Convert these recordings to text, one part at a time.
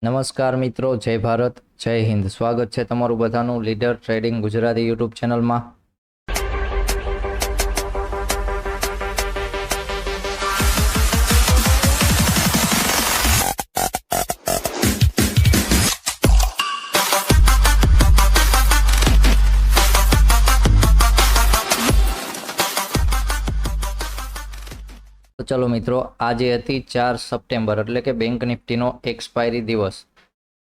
નમસ્કાર મિત્રો, જય ભારત, જય હિન્દ. સ્વાગત છે તમારું બધાનું લીડર ટ્રેડિંગ ગુજરાતી યુટ્યુબ ચેનલમાં. તો ચલો મિત્રો, આજે હતી 4 સપ્ટેમ્બર એટલે કે બેંક નિફ્ટીનો એક્સપાયરી દિવસ.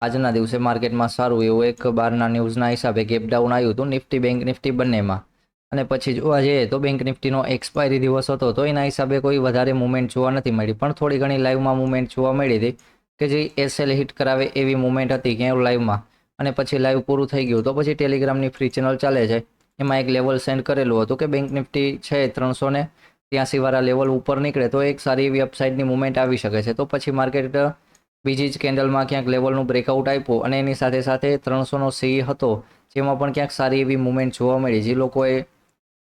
આજના દિવસે માર્કેટમાં સારું એવું એક બહારના ન્યૂઝના હિસાબે ગેપડાઉન આવ્યું હતું નિફ્ટી બેંક નિફ્ટી બંનેમાં. અને પછી જોવા જઈએ તો બેંક નિફ્ટીનો એક્સપાયરી દિવસ હતો તો એના હિસાબે કોઈ વધારે મુવમેન્ટ જોવા નથી મળી, પણ થોડી ઘણી લાઈવમાં મુવમેન્ટ જોવા મળી હતી કે જે એસએલ હિટ કરાવે એવી મુવમેન્ટ હતી ક્યાંય લાઈવમાં. અને પછી લાઈવ પૂરું થઈ ગયું તો પછી ટેલિગ્રામની ફ્રી ચેનલ ચાલે છે એમાં એક લેવલ સેન્ડ કરેલું હતું કે બેંક નિફ્ટી છે 383 વાળા લેવલ ઉપર નીકળે તો એક સારી એવી અપસાઇડની મુવમેન્ટ આવી શકે છે. તો પછી માર્કેટ બીજી જ કેન્ડલમાં ક્યાંક લેવલનું બ્રેકઆઉટ આપ્યું અને એની સાથે સાથે 300નો સી હતો જેમાં પણ ક્યાંક સારી એવી મુવમેન્ટ જોવા મળી. જે લોકોએ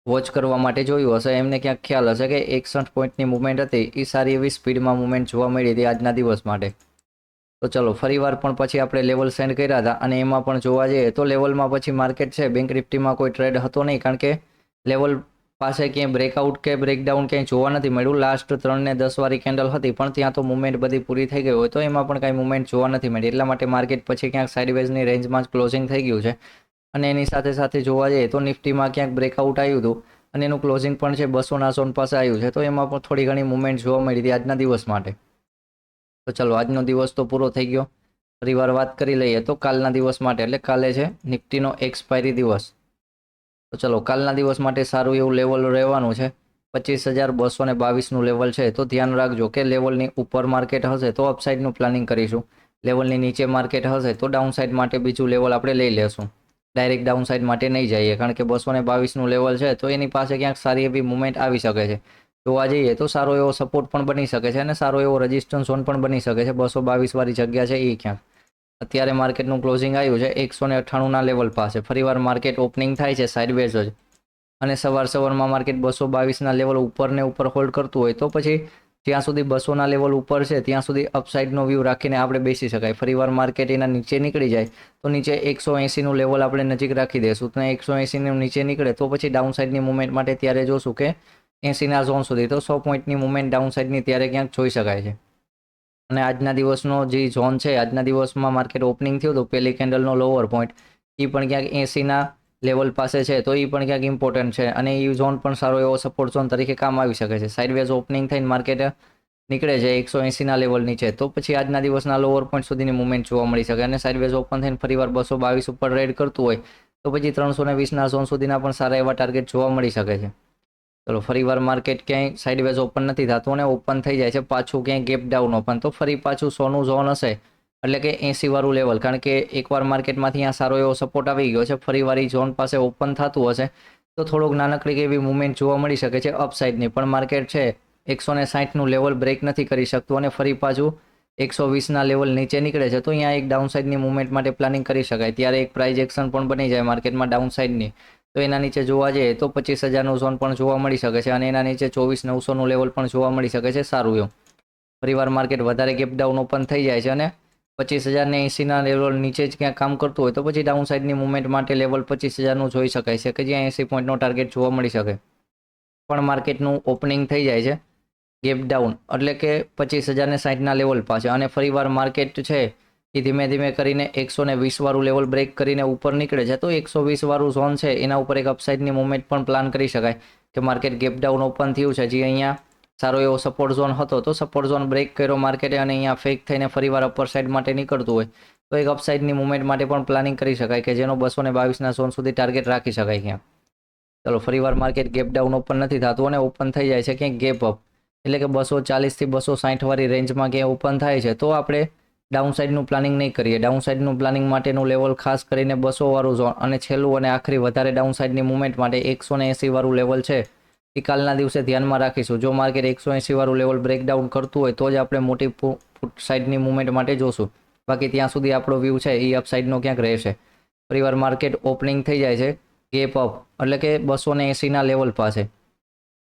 વોચ કરવા માટે જોયું હશે એમને ક્યાંક ખ્યાલ હશે કે 61 પોઈન્ટની મુવમેન્ટ હતી એ સારી એવી સ્પીડમાં મુવમેન્ટ જોવા મળી હતી આજના દિવસ માટે. તો ચલો ફરીવાર પણ પછી આપણે લેવલ સેન્ડ કર્યા હતા અને એમાં પણ જોવા જઈએ તો લેવલમાં પછી માર્કેટ છે બેંક નિફ્ટીમાં કોઈ ટ્રેડ હતો નહીં, કારણ કે લેવલ પાસે ક્યાંય બ્રેકઆઉટ કે બ્રેકડાઉન ક્યાંય જોવા નથી મળ્યું. લાસ્ટ 3 ને 10 વાળી કેન્ડલ હતી પણ ત્યાં તો મુવમેન્ટ બધી પૂરી થઈ ગઈ હોય તો એમાં પણ કાંઈ મુવમેન્ટ જોવા નથી મળી. એટલા માટે માર્કેટ પછી ક્યાંક સાઇડવેઝની રેન્જમાં જ ક્લોઝિંગ થઈ ગયું છે. અને એની સાથે સાથે જોવા જઈએ તો નિફ્ટીમાં ક્યાંક બ્રેકઆઉટ આવ્યું હતું અને એનું ક્લોઝિંગ પણ છે 200ના ઝોન પાસે આવ્યું છે. તો એમાં પણ થોડી ઘણી મુવમેન્ટ જોવા મળી હતી આજના દિવસ માટે. તો ચલો આજનો દિવસ તો પૂરો થઈ ગયો. ફરીવાર વાત કરી લઈએ તો કાલના દિવસ માટે, એટલે કાલે છે નિફ્ટીનો એક્સપાયરી દિવસ. તો ચલો કાલના દિવસ માટે સારું એવું લેવલ રહેવાનું છે 25,222નું લેવલ છે. તો ધ્યાન રાખજો કે લેવલની ઉપર માર્કેટ હશે તો અપસાઇડનું પ્લાનિંગ કરીશું, લેવલની નીચે માર્કેટ હશે તો ડાઉનસાઇડ માટે બીજું લેવલ આપણે લઈ લેશું. ડાયરેક્ટ ડાઉનસાઇડ માટે નહીં જઈએ, કારણ કે 222નું લેવલ છે તો એની પાસે ક્યાંક સારી એવી મુવમેન્ટ આવી શકે છે. જોવા જઈએ તો સારો એવો સપોર્ટ પણ બની શકે છે અને સારો એવો રેઝિસ્ટન્સ ઝોન પણ બની શકે છે. 222 વાળી જગ્યા છે એ ક્યાંક અત્યારે માર્કેટનું ક્લોઝિંગ આવ્યું છે 198ના લેવલ પાસે. ફરીવાર માર્કેટ ઓપનિંગ થાય છે સાઇડવેઝ જ અને સવારમાં માર્કેટ 222ના લેવલ ઉપર ને ઉપર હોલ્ડ કરતું હોય તો પછી જ્યાં સુધી 200ના લેવલ ઉપર છે ત્યાં સુધી અપસાઇડનો વ્યૂ રાખીને આપણે બેસી શકાય. ફરીવાર માર્કેટ એના નીચે નીકળી જાય તો નીચે 180નું લેવલ આપણે નજીક રાખી દઈશું. તો 180નું નીચે નીકળે તો પછી ડાઉનસાઇડની મુવમેન્ટ માટે ત્યારે જોશું કે 80ના ઝોન સુધી, તો 100 પોઈન્ટની મુવમેન્ટ ડાઉનસાઇડની ત્યારે ક્યાંક જોઈ શકાય છે. અને આજના દિવસનો જે ઝોન છે, આજના દિવસમાં માર્કેટ ઓપનિંગ થયું તો પહેલી કેન્ડલનો લોઅર પોઈન્ટ એ પણ ક્યાંક 80ના લેવલ પાસે છે તો એ પણ ક્યાંક ઇમ્પોર્ટન્ટ છે અને એ ઝોન પણ સારો એવો સપોર્ટ ઝોન તરીકે કામ આવી શકે છે. સાઇડવેઝ ઓપનિંગ થઈને માર્કેટ નીકળે છે 180ના લેવલ નીચે તો પછી આજના દિવસના લોઅર પોઈન્ટ સુધીની મુવમેન્ટ જોવા મળી શકે અને સાઇડવેઝ ઓપન થઈને ફરીવાર 222 ઉપર રેડ કરતું હોય તો પછી 320ના ઝોન સુધીના પણ સારા એવા ટાર્ગેટ જોવા મળી શકે છે. ચલો ફરીવાર માર્કેટ ક્યાંય સાઇડવેઝ ઓપન નથી થતું અને ઓપન થઈ જાય છે પાછું ક્યાંય ગેપ ડાઉન ઓપન, તો ફરી પાછું 100નું ઝોન હશે એટલે કે 80 વાળું લેવલ, કારણ કે એકવાર માર્કેટમાંથી અહીંયા સારો એવો સપોર્ટ આવી ગયો છે. ફરીવાર એ ઝોન પાસે ઓપન થતું હશે તો થોડોક નાનકડી એવી મુવમેન્ટ જોવા મળી શકે છે અપસાઇડની. પણ માર્કેટ છે 160નું લેવલ બ્રેક નથી કરી શકતું અને ફરી પાછું 120ના લેવલ નીચે નીકળે છે તો અહીંયા એક ડાઉનસાઇડની મુવમેન્ટ માટે પ્લાનિંગ કરી શકાય. ત્યારે એક પ્રાઇઝ એક્શન પણ બની જાય માર્કેટમાં ડાઉનસાઇડની. તો એના નીચે જોવા જઈએ તો 25,000નું ઝોન પણ જોવા મળી શકે છે અને એના નીચે 24,900નું લેવલ પણ જોવા મળી શકે છે સારું એવું. ફરીવાર માર્કેટ વધારે ગેપ ડાઉન ઓપન થઈ જાય છે અને 25,080ના લેવલ નીચે જ ક્યાંક કામ કરતું હોય તો પછી ડાઉનસાઇડની મુવમેન્ટ માટે લેવલ 25,000નું જોઈ શકાય છે કે જ્યાં 80 પોઈન્ટનો ટાર્ગેટ જોવા મળી શકે. પણ માર્કેટનું ઓપનિંગ થઈ જાય છે ગેપ ડાઉન એટલે કે 25,060ના લેવલ પાસે અને ફરીવાર માર્કેટ છે એ ધીમે ધીમે કરીને 120 વાળું લેવલ બ્રેક કરીને ઉપર નીકળે છે તો 120 વાળું ઝોન છે એના ઉપર એક અપસાઇડની મુવમેન્ટ પણ પ્લાન કરી શકાય કે માર્કેટ ગેપ ડાઉન ઓપન થયું છે જે અહીંયા સારો એવો સપોર્ટ ઝોન હતો તો સપોર્ટ ઝોન બ્રેક કર્યો માર્કેટે અને અહીંયા ફેક થઈને ફરીવાર અપર સાઇડ માટે નીકળતું હોય તો એક અપસાઇડની મુવમેન્ટ માટે પણ પ્લાનિંગ કરી શકાય કે જેનો 222ના ઝોન સુધી ટાર્ગેટ રાખી શકાય ક્યાં. ચલો ફરીવાર માર્કેટ ગેપ ડાઉન ઓપન નથી થતું અને ઓપન થઈ જાય છે ક્યાંક ગેપ અપ, એટલે કે 240થી 260 વાળી રેન્જમાં ક્યાંય ઓપન થાય છે તો આપણે ડાઉનસાઇડનું પ્લાનિંગ નહીં કરીએ. ડાઉનસાઇડનું પ્લાનિંગ માટેનું લેવલ ખાસ કરીને 200 વાળું ઝોન અને છેલ્લું અને આખરી વધારે ડાઉનસાઇડની મુવમેન્ટ માટે 180 વાળું લેવલ છે એ કાલના દિવસે ધ્યાનમાં રાખીશું. જો માર્કેટ 180 વાળું લેવલ બ્રેકડાઉન કરતું હોય તો જ આપણે મોટી ફૂટ સાઇડની મુવમેન્ટ માટે જોશું. બાકી ત્યાં સુધી આપણો વ્યૂ છે એ અપસાઇડનો ક્યાંક રહેશે. ફરીવાર માર્કેટ ઓપનિંગ થઈ જાય છે ગેપ અપ એટલે કે 280ના લેવલ પાસે,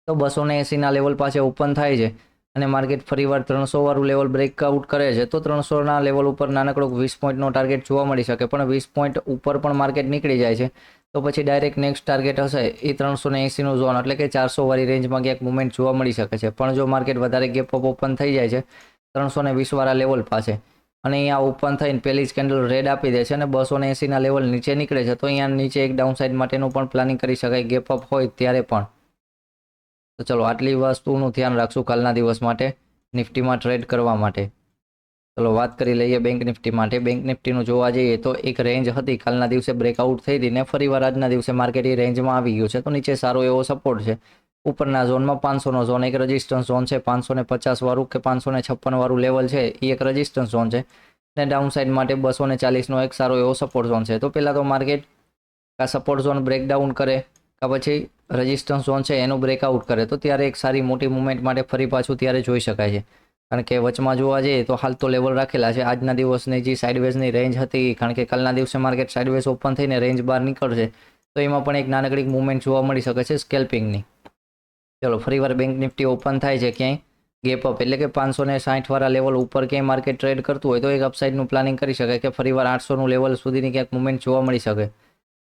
તો 280ના લેવલ પાસે ઓપન થાય છે અને માર્કેટ ફરીવાર 300 વાળું લેવલ બ્રેકઆઉટ કરે છે તો 300ના લેવલ ઉપર નાનકડો 20 પોઈન્ટનો ટાર્ગેટ જોવા મળી શકે, પણ 20 પોઈન્ટ ઉપર પણ માર્કેટ નીકળી જાય છે તો પછી ડાયરેક્ટ નેક્સ્ટ ટાર્ગેટ હશે એ 380નું ઝોન એટલે કે 400 વાળી રેન્જમાં ક્યાંક મુવમેન્ટ જોવા મળી શકે છે. પણ જો માર્કેટ વધારે ગેપ અપ ઓપન થઈ જાય છે 320 વાળા લેવલ પાસે અને અહીંયા ઓપન થઈને પહેલી જ કેન્ડલ રેડ આપી દે છે અને 280ના લેવલ નીચે નીકળે છે તો અહીંયા નીચે એક ડાઉનસાઇડ માટેનું પણ પ્લાનિંગ કરી શકાય ગેપ અપ હોય ત્યારે પણ. તો ચલો આટલી વસ્તુનું ધ્યાન રાખશું કાલના દિવસ માટે નિફ્ટીમાં ટ્રેડ કરવા માટે. ચલો વાત કરી લઈએ બેંક નિફ્ટી માટે. બેંક નિફ્ટીનું જોવા જઈએ તો એક રેન્જ હતી કાલના દિવસે બ્રેકઆઉટ થઈ હતી ને ફરીવાર આજના દિવસે માર્કેટ એ રેન્જમાં આવી ગયું છે તો નીચે સારો એવો સપોર્ટ છે. ઉપરના ઝોનમાં 500નો ઝોન એક રેઝિસ્ટન્સ ઝોન છે, 550 વાળું કે 556 વાળું લેવલ છે એ એક રેઝિસ્ટન્સ ઝોન છે ને ડાઉન સાઇડ માટે 240નો એક સારો એવો સપોર્ટ ઝોન છે. તો પહેલાં તો માર્કેટ આ સપોર્ટ ઝોન બ્રેકડાઉન કરે કે પછી રેઝિસ્ટન્સ ઝોન છે એનું બ્રેકઆઉટ કરે તો ત્યારે એક સારી મોટી મુવમેન્ટ માટે ફરી પાછું ત્યારે જોઈ શકાય છે. કારણ કે વચમાં જોવા જઈએ તો હાલ તો લેવલ રાખેલા છે. આજના દિવસની જે સાઇડવેઝની રેન્જ હતી, કારણ કે કાલના દિવસે માર્કેટ સાઇડવેઝ ઓપન થઈને રેન્જ બહાર નીકળશે તો એમાં પણ એક નાનકડી મુવમેન્ટ જોવા મળી શકે છે સ્કેલ્પિંગની. ચલો ફરીવાર બેંક નિફ્ટી ઓપન થાય છે ક્યાંય ગેપ અપ એટલે કે 560 વાળા લેવલ ઉપર ક્યાંય માર્કેટ ટ્રેડ કરતું હોય તો એક અપસાઇડનું પ્લાનિંગ કરી શકાય કે ફરીવાર 800નું લેવલ સુધીની ક્યાંક મુવમેન્ટ જોવા મળી શકે.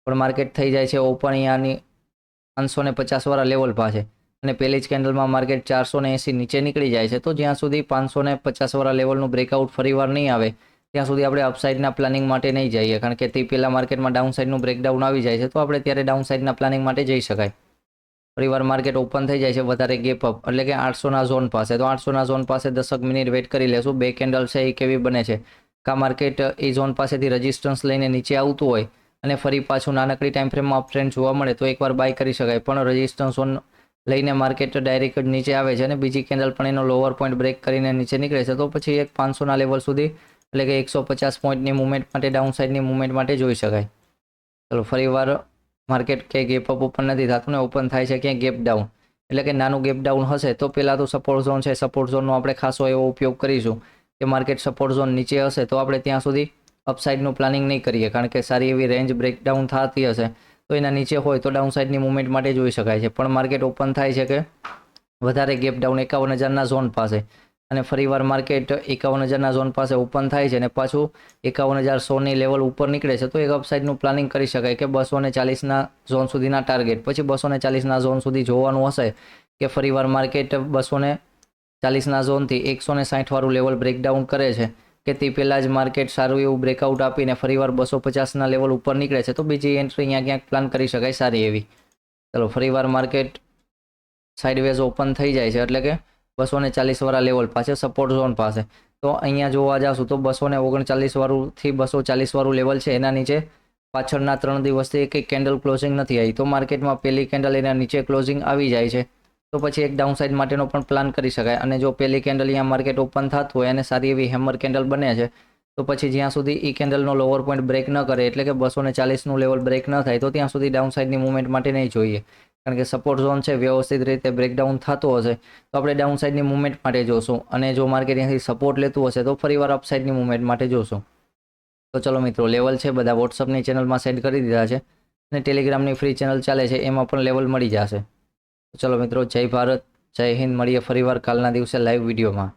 પણ માર્કેટ થઈ જાય છે ઓપન અહીંયાની 550 વાળા લેવલ પાસે અને પહેલી જ કેન્ડલમાં માર્કેટ 480 નીચે નીકળી જાય છે તો જ્યાં સુધી 550 વાળા લેવલનું બ્રેકઆઉટ ફરીવાર નહીં આવે ત્યાં સુધી આપણે અપસાઇડના પ્લાનિંગ માટે નહીં જઈએ, કારણ કે તે પહેલાં માર્કેટમાં ડાઉનસાઇડનું બ્રેકડાઉન આવી જાય છે તો આપણે ત્યારે ડાઉનસાઇડના પ્લાનિંગ માટે જઈ શકાય. ફરીવાર માર્કેટ ઓપન થઈ જાય છે વધારે ગેપ અપ એટલે કે 800ના ઝોન પાસે, તો 800ના ઝોન પાસે 10 મિનિટ વેઇટ કરી લેશું. બે કેન્ડલ છે એ કેવી બને છે, કા માર્કેટ એ ઝોન પાસેથી રેઝિસ્ટન્સ લઈને નીચે આવતું હોય અને ફરી પાછું નાનકડી ટાઈમ ફ્રેમમાં અપ ટ્રેન્ડ જોવા મળે તો એકવાર બાય કરી શકાય. પણ રેઝિસ્ટન્સ ઝોન લઈને માર્કેટ ડાયરેક્ટ નીચે આવે છે અને બીજી કેન્ડલ પણ એનો લોઅર પોઈન્ટ બ્રેક કરીને નીચે નીકળે છે તો પછી એક 500ના લેવલ સુધી એટલે કે 150 પોઈન્ટની મુવમેન્ટ માટે ડાઉનસાઇડની મુવમેન્ટ માટે જોઈ શકાય. ચલો ફરીવાર માર્કેટ ક્યાંય ગેપ અપ ઓપન નથી થતું ને ઓપન થાય છે ક્યાંય ગેપ ડાઉન એટલે કે નાનું ગેપ ડાઉન હશે તો પહેલાં તો સપોર્ટ ઝોન છે, સપોર્ટ ઝોનનો આપણે ખાસો એવો ઉપયોગ કરીશું કે માર્કેટ સપોર્ટ ઝોન નીચે હશે તો આપણે ત્યાં સુધી અપસાઇડનું પ્લાનિંગ નહીં કરીએ, કારણ કે સારી એવી રેન્જ બ્રેકડાઉન થતી હશે તો એના નીચે હોય તો ડાઉનસાઇડની મુવમેન્ટ માટે જોઈ શકાય છે. પણ માર્કેટ ઓપન થાય છે કે વધારે ગેપ ડાઉન 51,000ના ઝોન પાસે અને ફરીવાર માર્કેટ 51,000ના ઝોન પાસે ઓપન થાય છે અને પાછું 51,100ની લેવલ ઉપર નીકળે છે તો એક અપસાઇડનું પ્લાનિંગ કરી શકાય કે 240ના ઝોન સુધીના ટાર્ગેટ, પછી 240ના ઝોન સુધી જોવાનું હશે કે ફરીવાર માર્કેટ 240ના ઝોનથી 160 વાળું લેવલ બ્રેકડાઉન કરે છે કે તે પહેલાં જ માર્કેટ સારું એવું બ્રેકઆઉટ આપીને ફરીવાર 250ના લેવલ ઉપર નીકળે છે તો બીજી એન્ટ્રી અહીંયા ક્યાંક પ્લાન કરી શકાય સારી એવી. ચલો ફરીવાર માર્કેટ સાઇડવેઝ ઓપન થઈ જાય છે એટલે કે 240 વાળા લેવલ પાસે સપોર્ટ ઝોન પાસે, તો અહીંયા જોવા જાશું તો 239 વાળુંથી 240 વાળું લેવલ છે એના નીચે પાછળના 3 દિવસથી એક કેન્ડલ ક્લોઝિંગ નથી આવી તો માર્કેટમાં પહેલી કેન્ડલ એના નીચે ક્લોઝિંગ આવી જાય છે તો પછી એક ડાઉનસાઇડ માટેનો પણ પ્લાન કરી શકાય. અને જો પહેલી કેન્ડલ અહીંયા માર્કેટ ઓપન થતું હોય અને સારી એવી હેમર કેન્ડલ બને છે તો પછી જ્યાં સુધી એ કેન્ડલનો લોઅર પોઈન્ટ બ્રેક ન કરે એટલે કે 240નું લેવલ બ્રેક ન થાય તો ત્યાં સુધી ડાઉનસાઇડની મુવમેન્ટ માટે નહીં જોઈએ, કારણ કે સપોર્ટ ઝોન છે વ્યવસ્થિત રીતે બ્રેકડાઉન થતો હશે તો આપણે ડાઉનસાઇડની મુવમેન્ટ માટે જોશું અને જો માર્કેટ અહીંયાથી સપોર્ટ લેતું હશે તો ફરીવાર અપસાઇડની મુવમેન્ટ માટે જોશું. તો ચલો મિત્રો લેવલ છે બધા વોટ્સઅપની ચેનલમાં સેન્ડ કરી દીધા છે અને ટેલિગ્રામની ફ્રી ચેનલ ચાલે છે એમાં પણ લેવલ મળી જશે. ચલો મિત્રો જય ભારત, જય હિન્દ. મળીએ ફરીવાર કાલના દિવસે લાઈવ વિડીયોમાં.